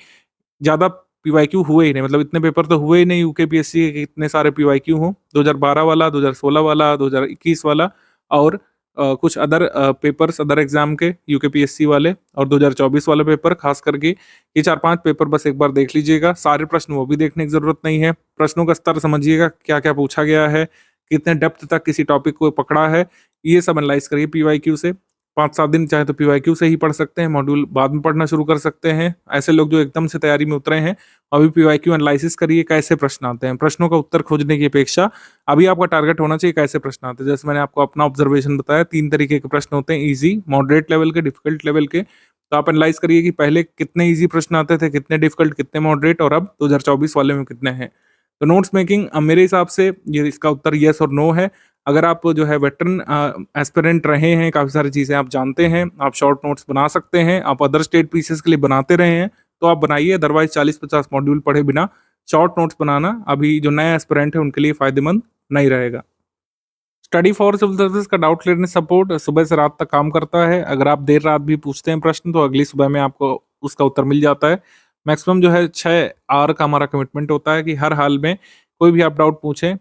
ज़्यादा पीवाईक्यू हुए ही नहीं, मतलब इतने पेपर तो हुए ही नहीं यूकेपीएससी के, इतने सारे पीवाईक्यू हों। 2012 वाला, 2016 वाला, 2021 वाला, और कुछ अदर पेपर्स अदर एग्जाम के यूकेपीएससी वाले, और 2024 वाला पेपर खास करके, ये 4-5 पेपर बस एक बार देख लीजिएगा। सारे प्रश्न वो भी देखने की ज़रूरत नहीं है। प्रश्नों का स्तर समझिएगा, क्या-क्या पूछा गया है, कितने डेप्थ तक किसी टॉपिक को पकड़ा है, ये सब एनालाइज़ करिए पीवाईक्यू से। 5-7 दिन चाहे तो पीवाईक्यू से ही पढ़ सकते हैं, मॉड्यूल बाद में पढ़ना शुरू कर सकते हैं। ऐसे लोग जो एकदम से तैयारी में उतरे हैं, अभी पीवाईक्यू एनालिसिस करिए, कैसे प्रश्न आते हैं। प्रश्नों का उत्तर खोजने की अपेक्षा अभी आपका टारगेट होना चाहिए कैसे प्रश्न आते हैं। जैसे मैंने आपको अपना ऑब्जर्वेशन बताया, 3 तरीके के प्रश्न होते हैं, ईज़ी, मॉडरेट लेवल के, डिफिकल्ट लेवल के। तो आप एनालाइज़ करिए कि पहले कितने ईज़ी प्रश्न आते थे, कितने डिफिकल्ट, कितने मॉडरेट, और अब 2024 वाले में कितने हैं। तो नोट्स मेकिंग मेरे हिसाब से ये इसका उत्तर येस और नो है। अगर आप जो है वेटरन एस्पिरेंट रहे हैं, काफ़ी सारी चीज़ें आप जानते हैं, आप शॉर्ट नोट्स बना सकते हैं, आप अदर स्टेट पीसेस के लिए बनाते रहे हैं, तो आप बनाइए। अदरवाइज़ 40-50 मॉड्यूल पढ़े बिना शॉर्ट नोट्स बनाना अभी जो नए एस्पिरेंट हैं उनके लिए फ़ायदेमंद नहीं रहेगा। स्टडी फॉर सिविल सर्विस का डाउट क्लियरेंस सपोर्ट सुबह से रात तक काम करता है। अगर आप देर रात भी पूछते हैं प्रश्न, तो अगली सुबह में आपको उसका उत्तर मिल जाता है। मैक्सिमम जो है 6 आवर का हमारा कमिटमेंट होता है कि हर हाल में कोई भी आप डाउट पूछें,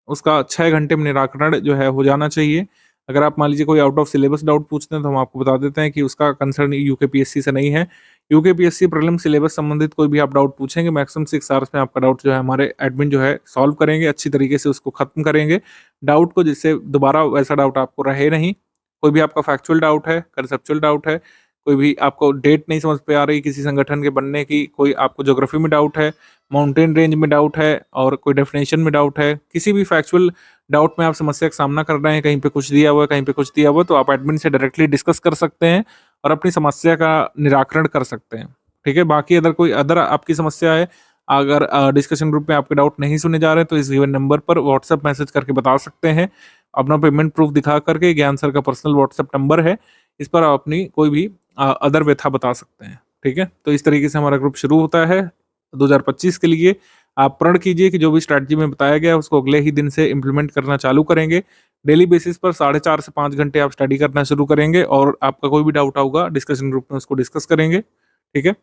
उसका 6 घंटे में निराकरण जो है हो जाना चाहिए। अगर आप मान लीजिए कोई आउट ऑफ सिलेबस डाउट पूछते हैं, तो हम आपको बता देते हैं कि उसका कंसर्न यूकेपीएससी से नहीं है। यूकेपीएससी प्रीलिम सिलेबस संबंधित कोई भी आप डाउट पूछेंगे, मैक्सिमम 6 आवर्स में आपका डाउट जो है हमारे एडमिन जो है सॉल्व करेंगे, अच्छी तरीके से उसको खत्म करेंगे डाउट को, जिससे दोबारा वैसा डाउट आपको रहे नहीं। कोई भी आपका फैक्चुअल डाउट है, कंसेप्चुअल डाउट है, कोई भी आपको डेट नहीं समझ पे आ रही किसी संगठन के बनने की, कोई आपको ज्योग्राफी में डाउट है, माउंटेन रेंज में डाउट है, और कोई डेफिनेशन में डाउट है, किसी भी फैक्चुअल डाउट में आप समस्या का सामना कर रहे हैं, कहीं पे कुछ दिया हुआ है, कहीं पे कुछ दिया हुआ है, तो आप एडमिन से डायरेक्टली डिस्कस कर सकते हैं और अपनी समस्या का निराकरण कर सकते हैं। ठीक है? बाकी अगर कोई अदर आपकी समस्या है, अगर डिस्कशन ग्रुप में आपके डाउट नहीं सुने जा रहे हैं, तो इस गिवन नंबर पर व्हाट्सएप मैसेज करके बता सकते हैं। अपना पेमेंट प्रूफ दिखा करके, ज्ञान सर का पर्सनल व्हाट्सएप नंबर है, इस पर आप अपनी कोई भी अदर व्यथा बता सकते हैं। ठीक है? तो इस तरीके से हमारा ग्रुप शुरू होता है 2025 के लिए। आप प्रण कीजिए कि जो भी स्ट्रैटेजी में बताया गया है उसको अगले ही दिन से इम्प्लीमेंट करना चालू करेंगे। डेली बेसिस पर 4.5 से 5 घंटे आप स्टडी करना शुरू करेंगे, और आपका कोई भी डाउट होगा डिस्कशन ग्रुप में उसको डिस्कस करेंगे। ठीक है?